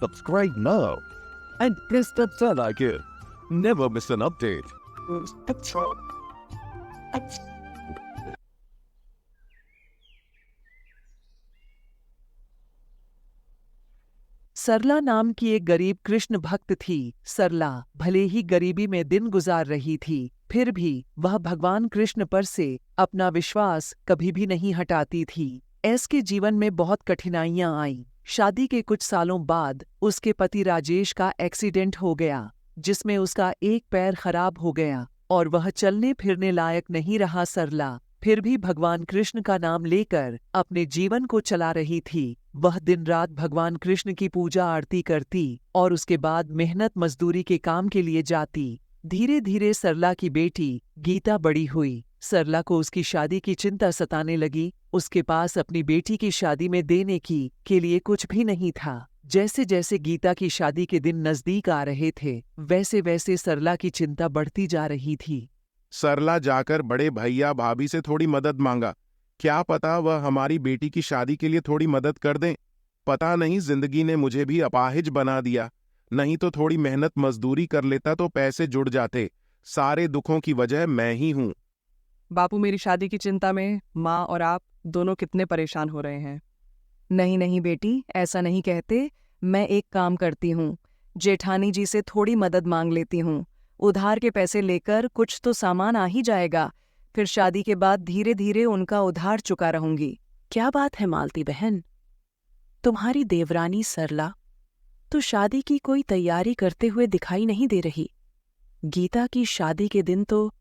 subscribe now and press that bell icon. Never miss an update. सरला नाम की एक गरीब कृष्ण भक्त थी। सरला भले ही गरीबी में दिन गुजार रही थी, फिर भी वह भगवान कृष्ण पर से अपना विश्वास कभी भी नहीं हटाती थी। इसके जीवन में बहुत कठिनाइयां आईं। शादी के कुछ सालों बाद उसके पति राजेश का एक्सीडेंट हो गया, जिसमें उसका एक पैर खराब हो गया और वह चलने फिरने लायक नहीं रहा। सरला फिर भी भगवान कृष्ण का नाम लेकर अपने जीवन को चला रही थी। वह दिन रात भगवान कृष्ण की पूजा आरती करती और उसके बाद मेहनत मजदूरी के काम के लिए जाती। धीरे धीरे सरला की बेटी गीता बड़ी हुई। सरला को उसकी शादी की चिंता सताने लगी। उसके पास अपनी बेटी की शादी में देने के लिए कुछ भी नहीं था। जैसे जैसे गीता की शादी के दिन नजदीक आ रहे थे, वैसे वैसे सरला की चिंता बढ़ती जा रही थी। सरला जाकर बड़े भैया भाभी से थोड़ी मदद मांगा। क्या पता वह हमारी बेटी की शादी के लिए थोड़ी मदद कर दें। पता नहीं जिंदगी ने मुझे भी अपाहिज बना दिया। नहीं तो थोड़ी मेहनत मजदूरी कर लेता तो पैसे जुड़ जाते। सारे दुखों की वजह मैं ही हूं। बापू, मेरी शादी की चिंता में माँ और आप दोनों कितने परेशान हो रहे हैं। नहीं नहीं बेटी, ऐसा नहीं कहते। मैं एक काम करती हूँ, जेठानी जी से थोड़ी मदद मांग लेती हूँ। उधार के पैसे लेकर कुछ तो सामान आ ही जाएगा। फिर शादी के बाद धीरे धीरे उनका उधार चुका रहूंगी। क्या बात है मालती बहन, तुम्हारी देवरानी सरला तो शादी की कोई तैयारी करते हुए दिखाई नहीं दे रही। गीता की शादी के दिन तो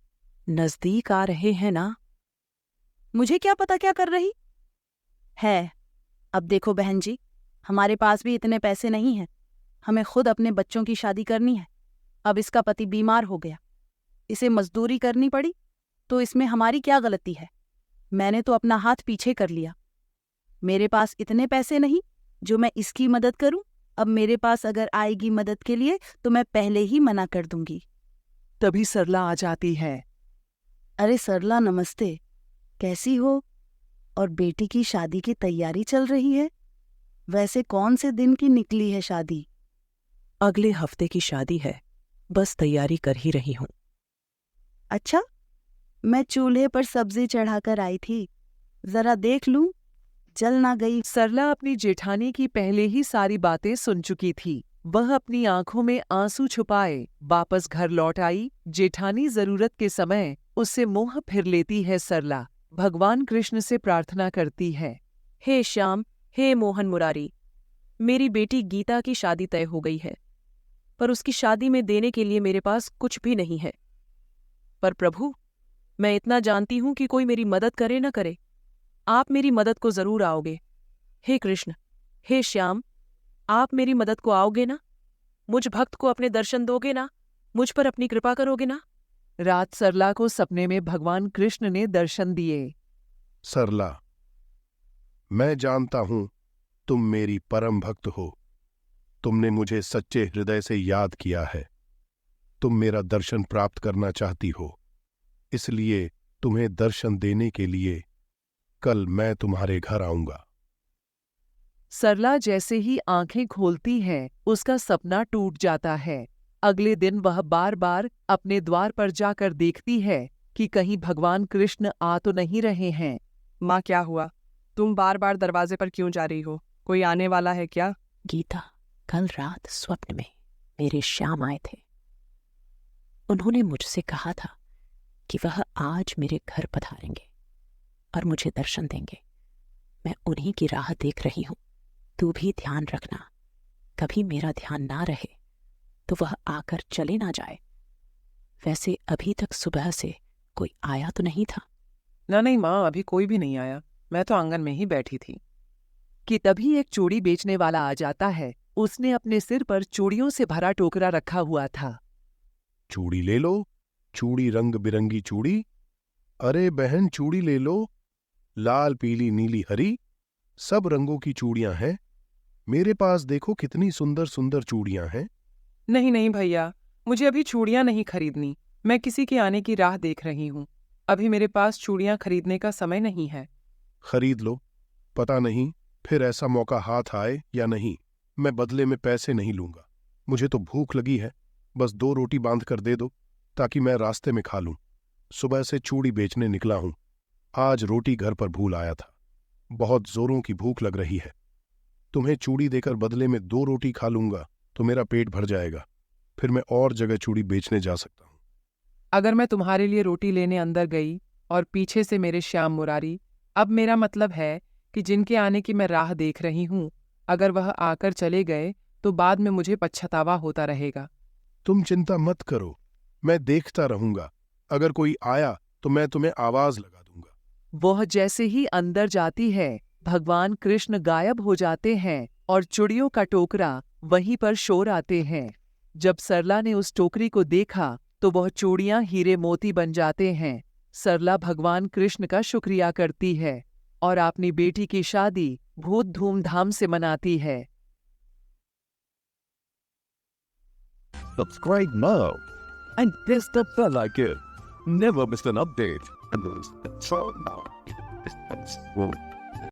नजदीक आ रहे हैं ना। मुझे क्या पता क्या कर रही है। अब देखो बहन जी, हमारे पास भी इतने पैसे नहीं हैं। हमें खुद अपने बच्चों की शादी करनी है। अब इसका पति बीमार हो गया, इसे मजदूरी करनी पड़ी, तो इसमें हमारी क्या गलती है। मैंने तो अपना हाथ पीछे कर लिया। मेरे पास इतने पैसे नहीं जो मैं इसकी मदद करूं। अब मेरे पास अगर आएगी मदद के लिए तो मैं पहले ही मना कर दूंगी। तभी सरला आ जाती है। अरे सरला, नमस्ते, कैसी हो? और बेटी की शादी की तैयारी चल रही है? वैसे कौन से दिन की निकली है शादी? अगले हफ्ते की शादी है, बस तैयारी कर ही रही हूँ। अच्छा, मैं चूल्हे पर सब्जी चढ़ाकर आई थी, जरा देख लूं, जल ना गई। सरला अपनी जेठानी की पहले ही सारी बातें सुन चुकी थी। वह अपनी आंखों में आंसू छुपाए वापस घर लौट आई। जेठानी जरूरत के समय उससे मुंह फिर लेती है। सरला भगवान कृष्ण से प्रार्थना करती है, हे श्याम, हे मोहन मुरारी, मेरी बेटी गीता की शादी तय हो गई है, पर उसकी शादी में देने के लिए मेरे पास कुछ भी नहीं है। पर प्रभु, मैं इतना जानती हूं कि कोई मेरी मदद करे न करे, आप मेरी मदद को जरूर आओगे। हे कृष्ण, हे श्याम, आप मेरी मदद को आओगे ना? मुझ भक्त को अपने दर्शन दोगे ना? मुझ पर अपनी कृपा करोगे ना? रात सरला को सपने में भगवान कृष्ण ने दर्शन दिए। सरला, मैं जानता हूं तुम मेरी परम भक्त हो। तुमने मुझे सच्चे हृदय से याद किया है। तुम मेरा दर्शन प्राप्त करना चाहती हो, इसलिए तुम्हें दर्शन देने के लिए कल मैं तुम्हारे घर आऊंगा। सरला जैसे ही आंखें खोलती है, उसका सपना टूट जाता है। अगले दिन वह बार बार अपने द्वार पर जाकर देखती है कि कहीं भगवान कृष्ण आ तो नहीं रहे हैं। माँ, क्या हुआ? तुम बार बार दरवाजे पर क्यों जा रही हो? कोई आने वाला है क्या? गीता, कल रात स्वप्न में मेरे श्याम आए थे। उन्होंने मुझसे कहा था कि वह आज मेरे घर पधारेंगे और मुझे दर्शन देंगे। मैं उन्हीं की राह देख रही हूं। तू भी ध्यान रखना, कभी मेरा ध्यान ना रहे तो वह आकर चले ना जाए। वैसे अभी तक सुबह से कोई आया तो नहीं था? नहीं माँ, अभी कोई भी नहीं आया। मैं तो आंगन में ही बैठी थी। कि तभी एक चूड़ी बेचने वाला आ जाता है। उसने अपने सिर पर चूड़ियों से भरा टोकरा रखा हुआ था। चूड़ी ले लो, चूड़ी रंग बिरंगी चूड़ी। अरे बहन, चूड़ी ले लो, लाल पीली नीली हरी, सब रंगों की चूड़ियां हैं। मेरे पास देखो कितनी सुंदर सुंदर चूड़ियां हैं। नहीं नहीं भैया, मुझे अभी चूड़ियां नहीं खरीदनी। मैं किसी के आने की राह देख रही हूँ। अभी मेरे पास चूड़ियां खरीदने का समय नहीं है। खरीद लो, पता नहीं फिर ऐसा मौका हाथ आए या नहीं। मैं बदले में पैसे नहीं लूंगा। मुझे तो भूख लगी है, बस 2 रोटी बांध कर दे दो ताकि मैं रास्ते में खा लूं। सुबह से चूड़ी बेचने निकला हूं, आज रोटी घर पर भूल आया था। बहुत जोरों की भूख लग रही है। तुम्हें चूड़ी देकर बदले में 2 रोटी खा लूंगा तो मेरा पेट भर जाएगा, फिर मैं और जगह चूड़ी बेचने जा सकता हूं। अगर मैं तुम्हारे लिए रोटी लेने अंदर गई और पीछे से मेरे श्याम मुरारी, अब मेरा मतलब है कि जिनके आने की मैं राह देख रही हूं, अगर वह आकर चले गए तो बाद में मुझे पछतावा होता रहेगा। तुम चिंता मत करो, मैं देखता रहूंगा। अगर कोई आया तो मैं तुम्हें आवाज लगा दूंगा। वह जैसे ही अंदर जाती है, भगवान कृष्ण गायब हो जाते हैं और चूड़ियों का टोकरा वहीं पर शोर आते हैं। जब सरला ने उस टोकरी को देखा तो वह चूड़ियां हीरे मोती बन जाते हैं। सरला भगवान कृष्ण का शुक्रिया करती है और अपनी बेटी की शादी बहुत धूमधाम से मनाती है। Subscribe now and press the bell icon. Never miss an update.